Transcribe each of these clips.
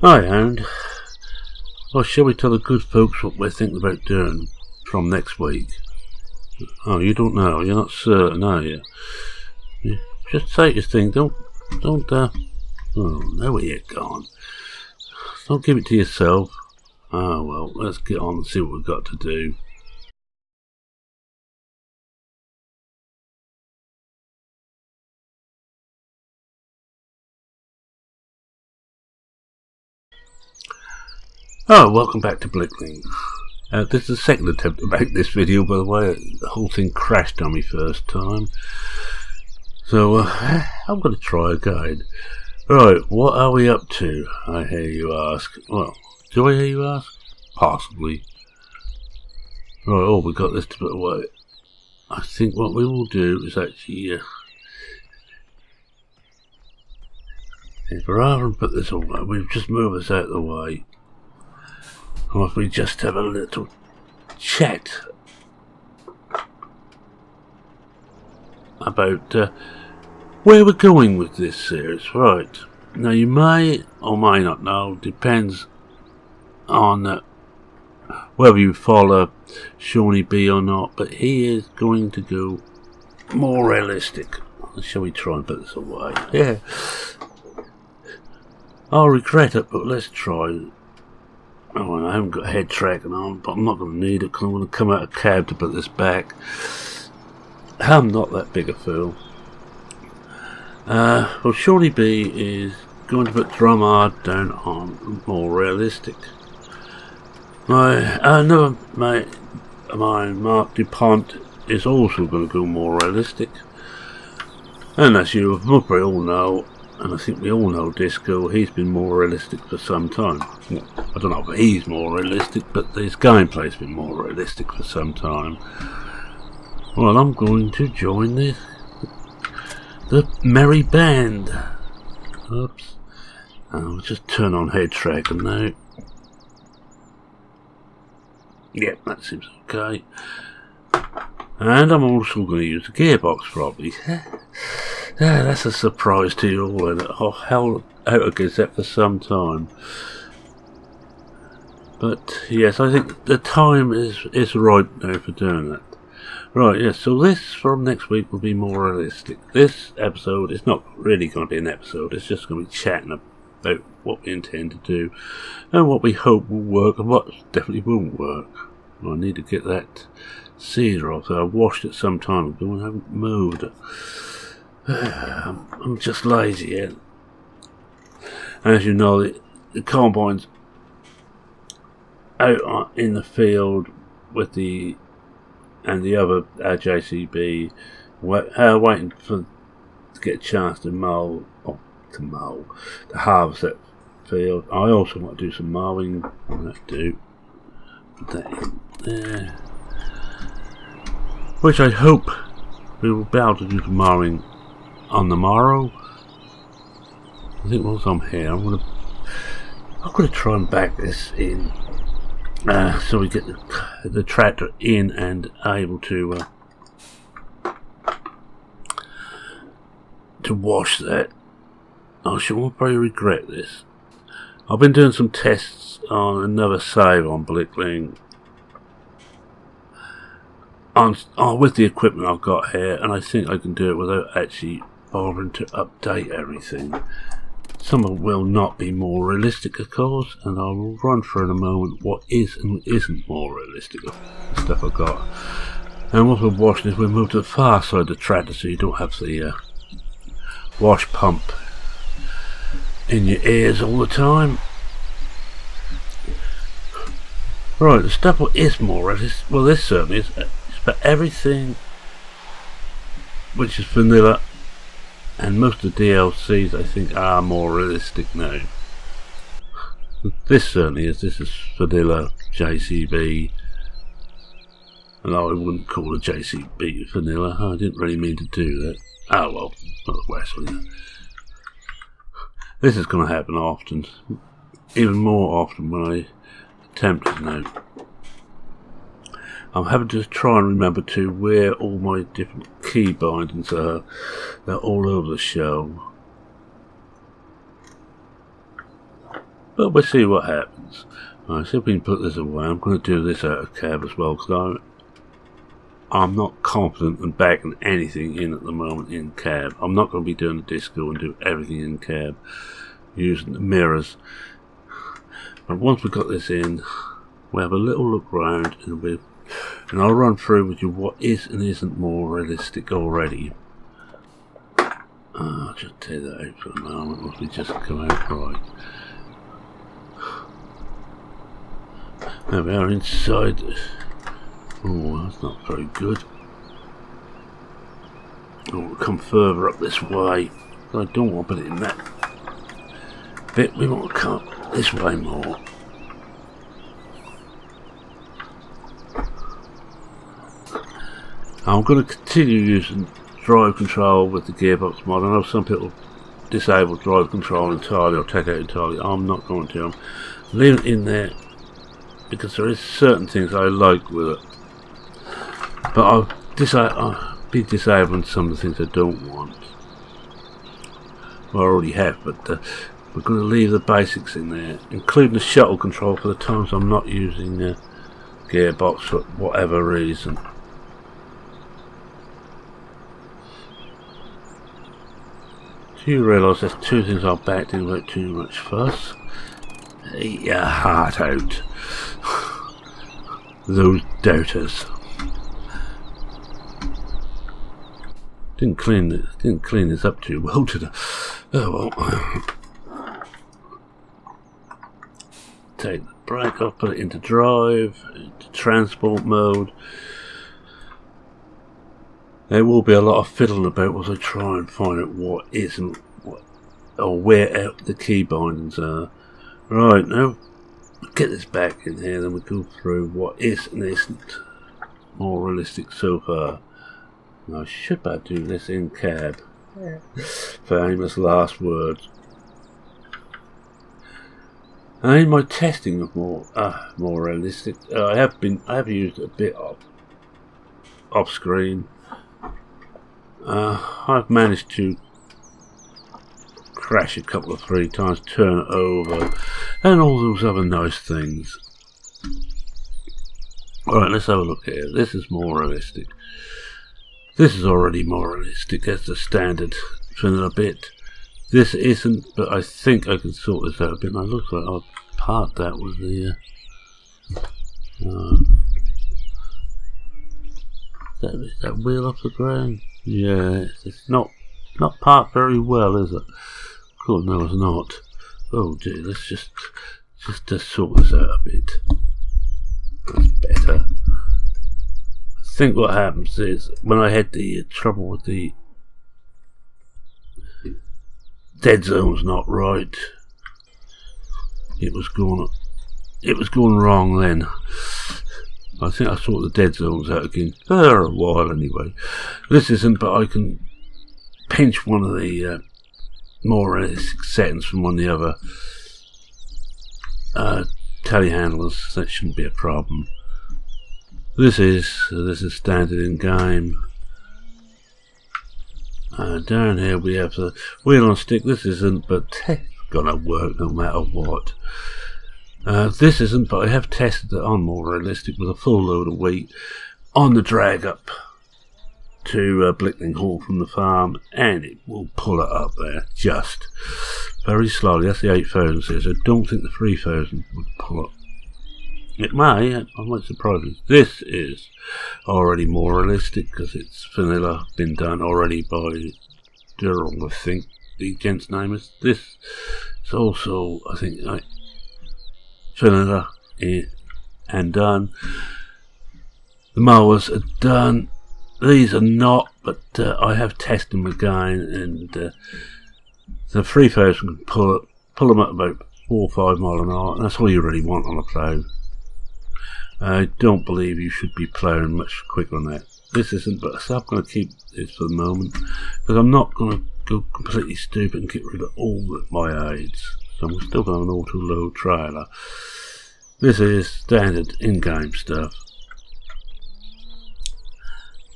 Hi, Hound. Well, shall we tell the good folks what we're thinking about doing from next week? Oh, you don't know. You're not certain, are you? Just say your thing. Don't, oh, now where you gone? Don't give it to yourself. Oh, well, let's get on and see what we've got to do. Oh, welcome back to Blickling. This is the second attempt to make this video, by the way. The whole thing crashed on me first time. So, I'm going to try again. Right, what are we up to, I hear you ask? Well, do I hear you ask? Possibly. Right, oh, we got this to put away. I think what we will do is actually, if rather than put this away, we'll just move this out of the way. Or if we just have a little chat about where we're going with this series. Right, now you may or may not know, depends on whether you follow Shawnee B or not, but he is going to go more realistic. Shall we try and put this away? Yeah, I'll regret it, but let's try. Oh, I haven't got head tracking on, but I'm not going to need it because I'm going to come out of cab to put this back. I'm not that big a fool. Well, Shawnee B is going to put drum hard down on more realistic. Another mate of mine, Mark DuPont, is also going to go more realistic. And as you probably all know, and I think we all know Disco, he's been more realistic for some time. Well, I don't know if he's more realistic, but his gameplay's been more realistic for some time. Well, I'm going to join the merry band. Oops. I'll just turn on head tracking now. Yep, that seems okay. And I'm also going to use the gearbox probably. That's a surprise to you all, and I've held out against that for some time. But yes, I think the time is right now for doing that. Right, yes, so this from next week will be more realistic. This episode is not really going to be an episode, it's just going to be chatting about what we intend to do and what we hope will work and what definitely won't work. Well, I need to get that cedar off, so I washed it some time ago and haven't moved it. I'm just lazy yet. As you know, the combine's out in the field with the other JCB waiting to get a chance to to harvest that field. I also want to do some mowing on that too. Put that in there, which I hope we will be able to do some mowing on the morrow. I think once I'm here, I'm gonna try and back this in, so we get the tractor in and able to wash that. I shall probably regret this. I've been doing some tests on another save on Blickling with the equipment I've got here, and I think I can do it without actually bothering to update everything. Some of it will not be more realistic, of course, and I will run through in a moment what is and isn't more realistic of the stuff I've got. And what we're washing is we move to the far side of the tractor so you don't have the wash pump in your ears all the time. Right, the stuff what is more realistic, well, this certainly is, but everything which is vanilla and most of the DLCs I think are more realistic now. This certainly is. This is vanilla JCB, and I wouldn't call a JCB vanilla. I didn't really mean to do that. Oh well, not the worst one. This is going to happen often, even more often when I attempt it now. I'm having to try and remember to where all my different key bindings are. They're all over the show. But we'll see what happens. Alright, see if we can put this away. I'm going to do this out of cab as well, because I'm not confident in backing anything in at the moment in cab. I'm not going to be doing the disco and do everything in cab using the mirrors. But once we've got this in, we'll have a little look round, and I'll run through with you what is and isn't more realistic already. I'll just tear that out for a moment once we just come out right. There we are inside. Oh, that's not very good. We'll come further up this way. I don't want to put it in that bit. We want to come this way more. I'm going to continue using drive control with the gearbox mod. I know some people disable drive control entirely or take it entirely. I'm not going to. I'm leaving it in there because there is certain things I like with it. But I'll be disabling some of the things I don't want. Well, I already have, but we're going to leave the basics in there, including the shuttle control for the times I'm not using the gearbox for whatever reason. Do you realise there's two things I backed in without too much fuss? Eat your heart out. Those doubters. Didn't clean this up too well, did I? Oh well. Take the brake off, put it into drive, into transport mode. There will be a lot of fiddling about as I try and find out what isn't, or where the key bindings are. Right, now get this back in here, then we go through what is and isn't more realistic so far. Now, I should better do this in cab. Yeah. Famous last words. And in my testing of more realistic, I have used a bit off screen. I've managed to crash a couple of 3 times, turn it over, and all those other nice things. Alright, let's have a look here. This is more realistic. This is already more realistic. That's the standard vanilla bit. This isn't, but I think I can sort this out a bit. And it looks like I've parked that with the is that wheel off the ground? Yeah, it's not parked very well, is it? God, no, it's not. Oh dear, let's just sort this out a bit. That's better. I think what happens is when I had the trouble with the dead zone's not right. It was going wrong then. I think I sorted the dead zones out again for a while anyway. This isn't, but I can pinch one of the more realistic settings from one of the other telehandlers. That shouldn't be a problem. This is standard in game. Down here we have the wheel on stick. This isn't, but it's gonna work no matter what. This isn't, but I have tested it on more realistic with a full load of weight on the drag up to Blickling Hall from the farm, and it will pull it up there just very slowly. That's the 8,000 says. I don't think the 3,000 would pull it. It may, I might surprise you. This is already more realistic because it's vanilla, been done already by Durrell, I think the gent's name is. This is also, I think, vanilla and done. The mowers are done. These are not, but I have tested them again, and the 3,000 can pull them at about 4 or 5 miles an hour, and that's all you really want on a plough. I don't believe you should be ploughing much quicker than that. This isn't, but I'm going to keep this for the moment, because I'm not going to go completely stupid and get rid of all my aids. So I'm still going to have an auto-load trailer. This is standard in-game stuff.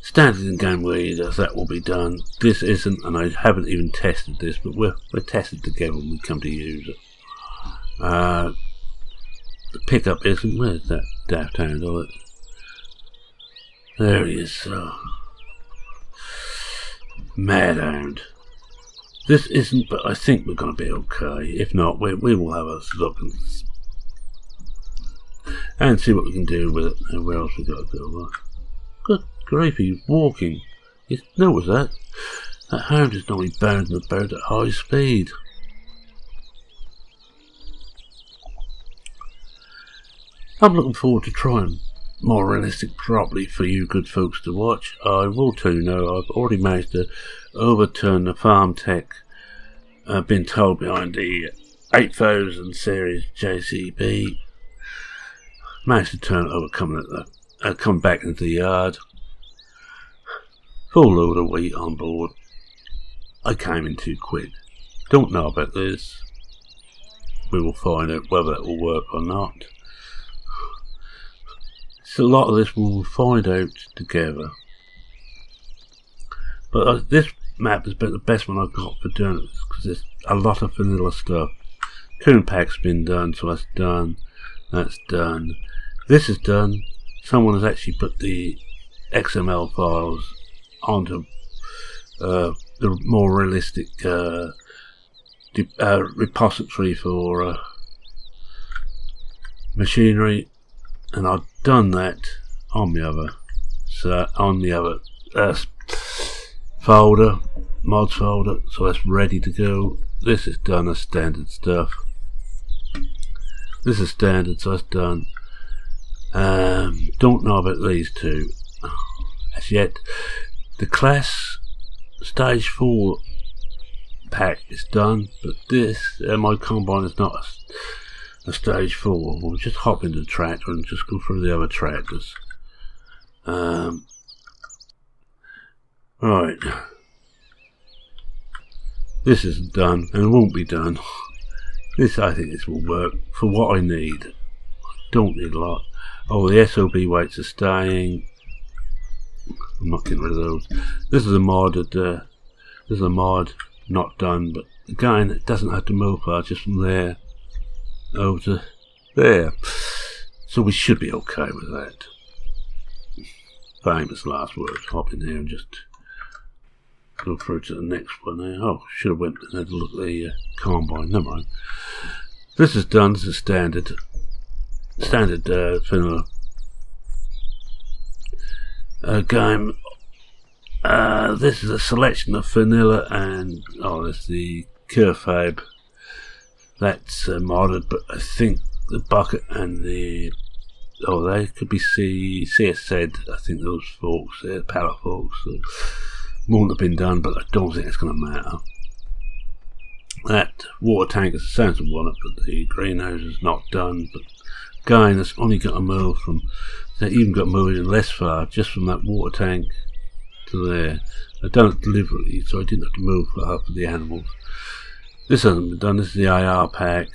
Standard in-game readers, that will be done. This isn't, and I haven't even tested this, but we're tested together when we come to use it. The pickup isn't. Where's that daft hand on it? There he is. Mad hound. This isn't, but I think we're going to be okay. If not, we will have a look and see what we can do with it. And where else we got to go? Good grief, he's walking. You notice that? That hound is normally bounding about at high speed. I'm looking forward to trying more realistic properly for you good folks to watch. I will tell you now, I've already managed to overturn the farm tech been told behind the 8000 series JCB. Managed to turn it over, come back into the yard. Full load of wheat on board. I came in too quick. Don't know about this. We will find out whether it will work or not. So a lot of this we will find out together. But this map has been the best one I've got for doing it, because there's a lot of vanilla stuff. Coon pack's been done, so that's done. That's done. This is done. Someone has actually put the XML files onto the more realistic repository for machinery, and I've done that on the other folder, mods folder, so that's ready to go. This is done as standard stuff. This is standard, so that's done. Don't know about these two as yet. The class stage 4 pack is done, but this my combine is not a stage 4. We'll just hop into the tractor and just go through the other tractors. Right, this isn't done and it won't be done. I think this will work for what I need. I don't need a lot. Oh, the SOB weights are staying. I'm not getting rid of those. This is a mod not done, but again it doesn't have to move far, just from there over to there. So we should be okay with that. Famous last words. Hop in here and just go through to the next one there. Oh, should have went and had a look at the combine. Never mind. This is done. This is standard vanilla game. This is a selection of vanilla and that's the Curfab. That's modded, but I think the bucket and the they could be CSZ. I think those forks, they're pallet forks. So won't have been done, but I don't think it's going to matter. That water tank is a sensible one, but the greenhouse is not done. But again, it's only got to move from. They even got to move in less far, just from that water tank to there. I've done it deliberately, so I didn't have to move far for the animals. This hasn't been done. This is the AR pack.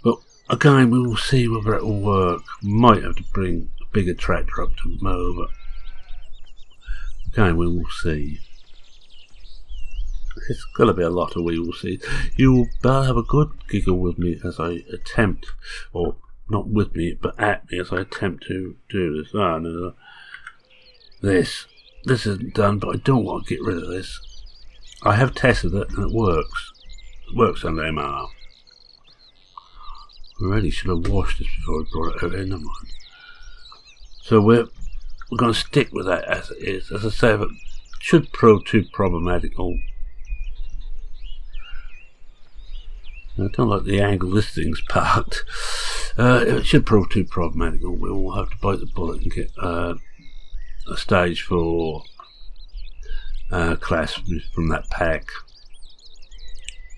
But again, we will see whether it will work. Might have to bring a bigger tractor up to mow, but again, we will see. It's going to be a lot of we will see. You will have a good giggle with me as I attempt, or not with me, but at me as I attempt to do this. Ah, no. This isn't done, but I don't want to get rid of this. I have tested it and it works. It works under MR. I really should have washed this before I brought it out here, never mind. So we're going to stick with that as it is. As I say, if it should prove too problematic, I don't like the angle this thing's parked. If it should prove too problematic, we'll have to bite the bullet and get a stage 4 class from that pack,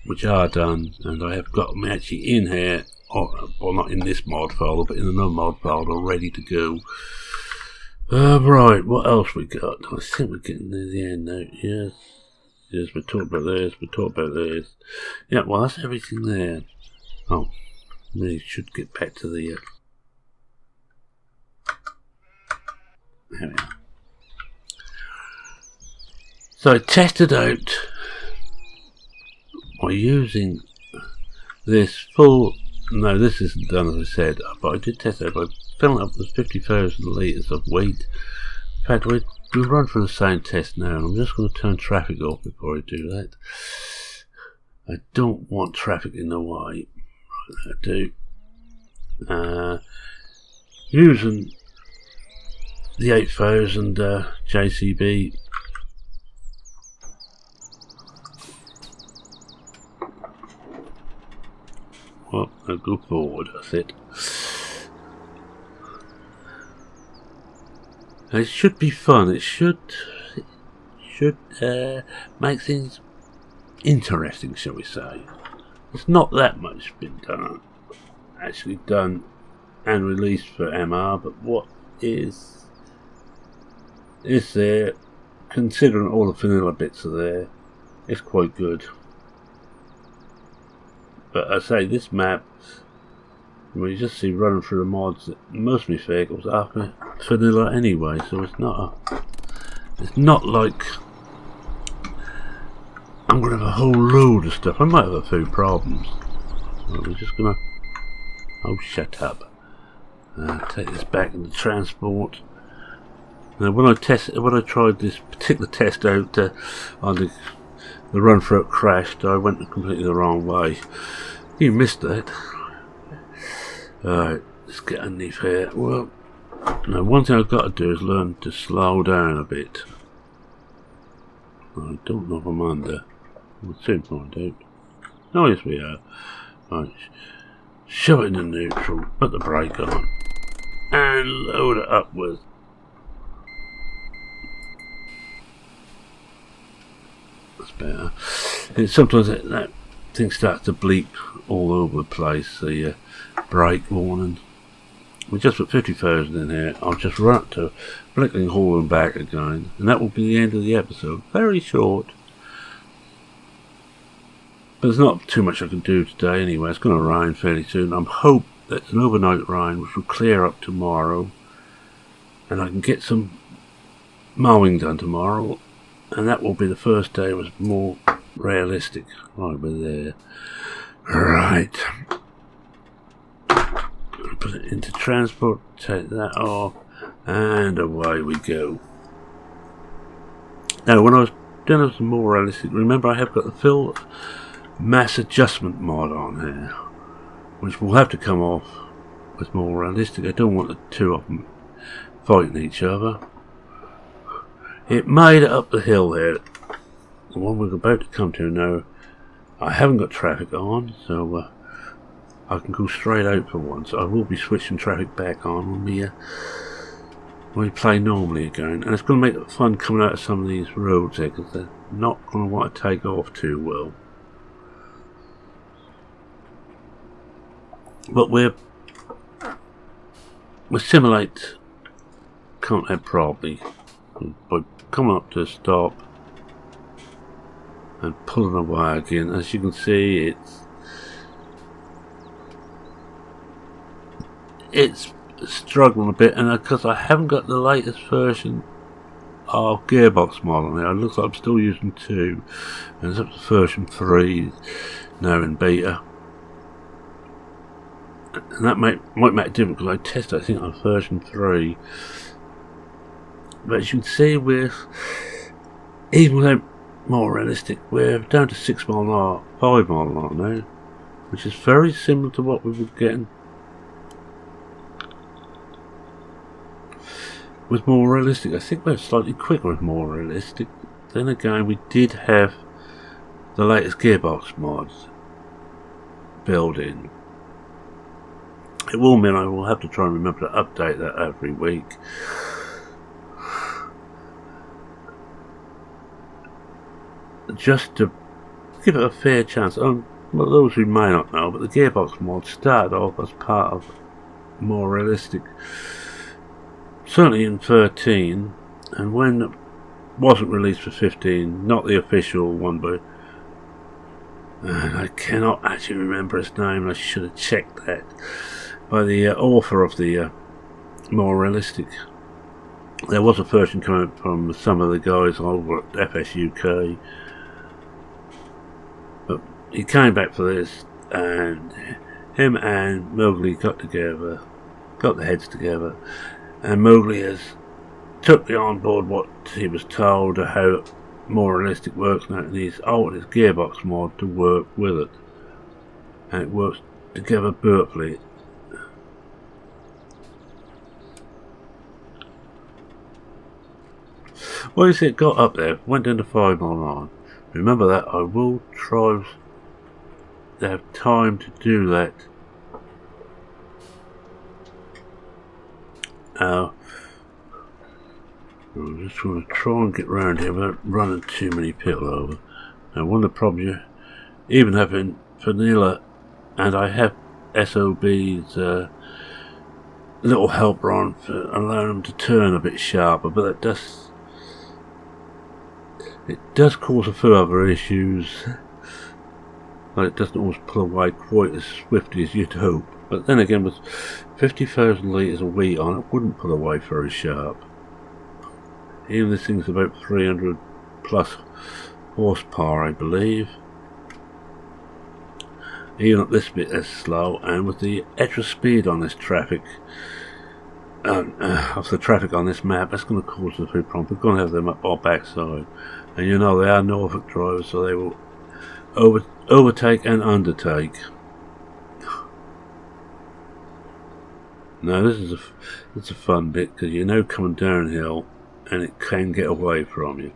which are done, and I have got them actually in here, or not in this mod folder, but in another mod folder, ready to go. Right, what else we got? I think we're getting near the end now. Yes, we talked about this. Yeah, well, that's everything there. Oh, we should get back to the. There we are. So I tested out by using this full... No, this isn't done as I said, but I did test it by filling it up with 50,000 litres of wheat. In fact, we'll run through the same test now, and I'm just going to turn traffic off before I do that. I don't want traffic in the way. Right, I do. Using the 8000 JCB. Well, I'll go forward, that's it. It should be fun. It should make things interesting, shall we say. It's not that much been done, actually done and released for MR, but what is there, considering all the vanilla bits are there, it's quite good. But I say, this map, well, you just see running through the mods that most of my vehicles are vanilla anyway, so it's not like I'm going to have a whole load of stuff. I might have a few problems. Well, we're just going to... Oh, shut up. Take this back into transport. Now, when I tried this particular test out on the run through, it crashed. I went completely the wrong way. You missed that. Alright, let's get underneath here. Well, now one thing I've got to do is learn to slow down a bit. I don't know if I'm under. We'll soon find out. Oh, yes we are. Right, shove it in the neutral, put the brake on, and load it up with... That's better. Sometimes that thing starts to bleep all over the place, the brake warning. We just put 50,000 in here. I'll just run up to Blickling Hall and back again, and that will be the end of the episode. Very short, but there's not too much I can do today anyway. It's going to rain fairly soon. I'm hoping that it's an overnight rain which will clear up tomorrow, and I can get some mowing done tomorrow, and that will be the first day it was more realistic. Right, we're there. Right. Put it into transport, take that off, and away we go. Now, when I was doing some more realistic, remember I have got the fill mass adjustment mod on here, which will have to come off with more realistic. I don't want the two of them fighting each other. It made it up the hill here, the one we're about to come to now. I haven't got traffic on, so I can go straight out for once. I will be switching traffic back on when we play normally again, and it's going to make it fun coming out of some of these roads here, because they're not going to want to take off too well. But we simulate content properly by coming up to a stop and pulling away again. As you can see, it's struggling a bit, and because I haven't got the latest version of gearbox model now, it looks like I'm still using 2, and it's up to version 3 now in beta, and that might make it different because I tested, I think, on version 3. But as you can see, even without more realistic, we're down to 6 mile an hour, 5 mile an hour now, which is very similar to what we were getting with more realistic. I think we're slightly quicker with more realistic. Then again, we did have the latest gearbox mods built in. It will mean I will have to try and remember to update that every week. Just to give it a fair chance. Well, those who may not know, but the gearbox mod started off as part of more realistic, certainly in 13, and when it wasn't released for 15, not the official one, but I cannot actually remember his name, I should have checked that, by the author of the more realistic. There was a version coming from some of the guys over at FS UK, but he came back for this, and him and Mowgli got the heads together, and Mowgli has took on board what he was told of how more realistic works now, and he's altered his gearbox mod to work with it, and it works together perfectly. Well, you see, it got up there, went down to 599. Remember that, I will try to have time to do that. I'm just going to try and get round here without running too many people over. Now, one of the problems, even having vanilla, and I have SOB's little helper on for allowing them to turn a bit sharper, but it does cause a few other issues. Like, it doesn't always pull away quite as swiftly as you'd hope. But then again, with 50,000 litres of wheat on, it wouldn't pull away very sharp. Even this thing's about 300 plus horsepower, I believe. Even at this bit is slow, and with the extra speed on this traffic, of the traffic on this map, that's going to cause a few problems. We're going to have them up our backside, and you know they are Norfolk drivers, so they will overtake and undertake. Now it's a fun bit, because you know coming downhill, and it can get away from you.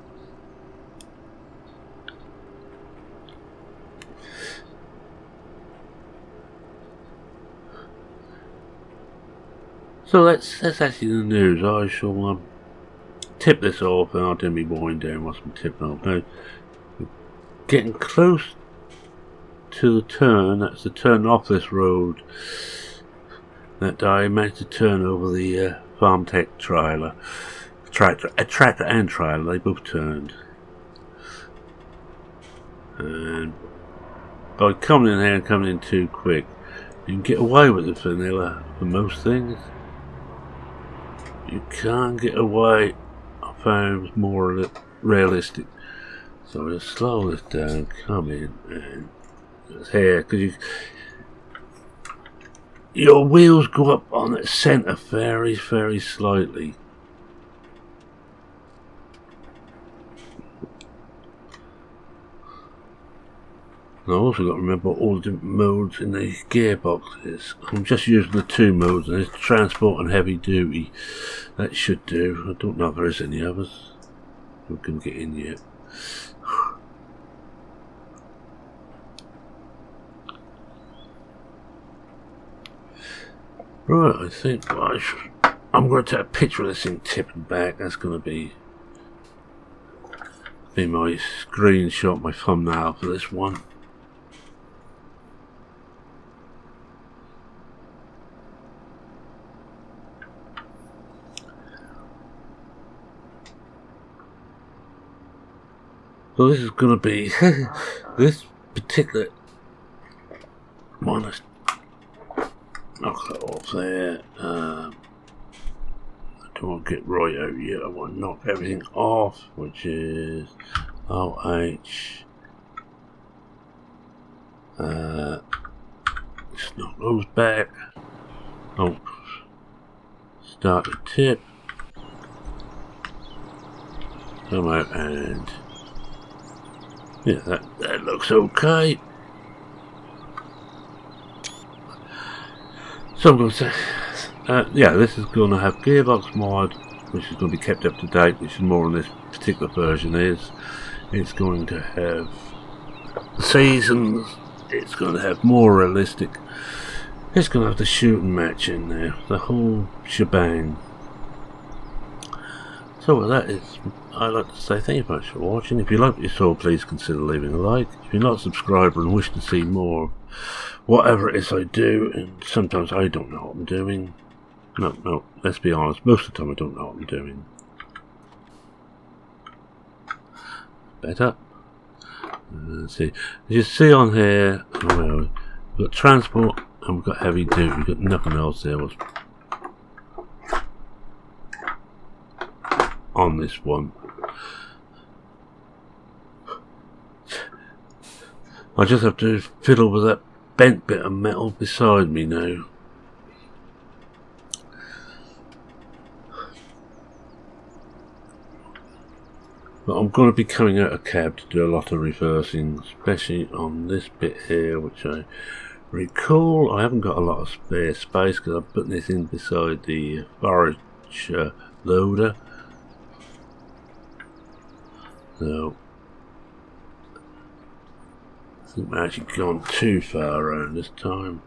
So that's actually the news. I shall tip this off, and I'll do me wind down whilst I'm tipping off. Now, getting close to the turn, that's the turn off this road, that I managed to turn over the farm tech trailer. Tractor and trailer, they both turned. And by coming in here and coming in too quick, you can get away with the vanilla for most things. You can't get away, I found, more realistic. So we'll slow this down, come in, and it's here, because your wheels go up on the centre very, very slightly. And I also got to remember all the different modes in the gearboxes. I'm just using the two modes, and there's transport and heavy duty. That should do. I don't know if there is any others. We can get in yet. Right, I think I'm going to take a picture of this thing tipping back. That's going to be my screenshot, my thumbnail for this one. So this is going to be this particular one. Knock that off there. I don't want to get right out yet. I want to knock everything off, which is OH. Just knock those back. Oh, start the tip. Come out and yeah, that looks okay. So I'm going to say, yeah, this is going to have gearbox mod, which is going to be kept up to date, which is more on this particular version is. It's going to have seasons. It's going to have more realistic. It's going to have the shooting match in there, the whole shebang. So with that, I'd like to say thank you very much for watching. If you like what you saw, please consider leaving a like. If you're not a subscriber and wish to see more, whatever it is I do, and sometimes I don't know what I'm doing. No, let's be honest, most of the time I don't know what I'm doing. Better. Let's see. As you see on here, we've got transport and we've got heavy duty. We've got nothing else there. On this one, I just have to fiddle with that bent bit of metal beside me now. But I'm going to be coming out of cab to do a lot of reversing, especially on this bit here, which I recall I haven't got a lot of spare space because I'm putting this in beside the forage loader. So I think we're actually gone too far around this time.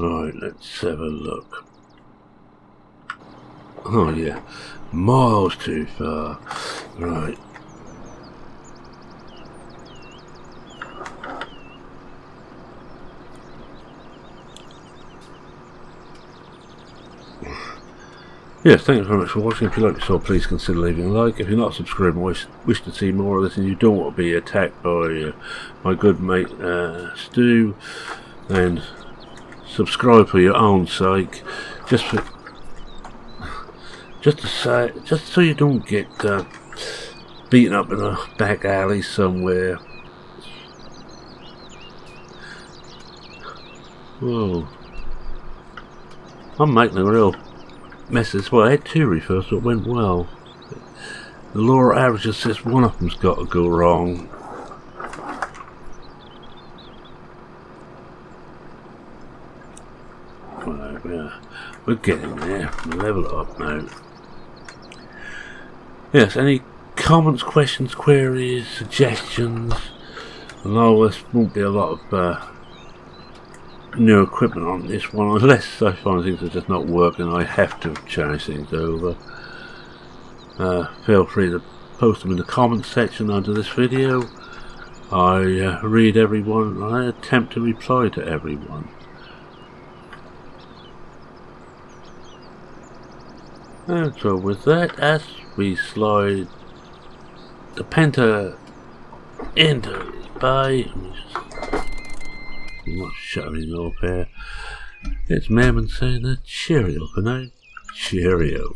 Right, let's have a look. Oh yeah, miles too far. Right. Yes, thank you very much for watching. If you like the show, please consider leaving a like. If you're not subscribed and wish to see more of this and you don't want to be attacked by my good mate Stu, then subscribe for your own sake. Just so you don't get beaten up in a back alley somewhere. Whoa. I'm making a real messes. Well, I had 2 reversals, so it went well. The law of averages says one of them's got to go wrong. Right, we're getting there. Level it up now. Yes, any comments, questions, queries, suggestions? I know there won't be a lot of new equipment on this one, unless I find things are just not working. I have to change things over. Feel free to post them in the comments section under this video. I read everyone and I attempt to reply to everyone. And so with that, as we slide the Penta into the bay, I'm not shutting up here. It's Merman saying a cheerio for now. Cheerio.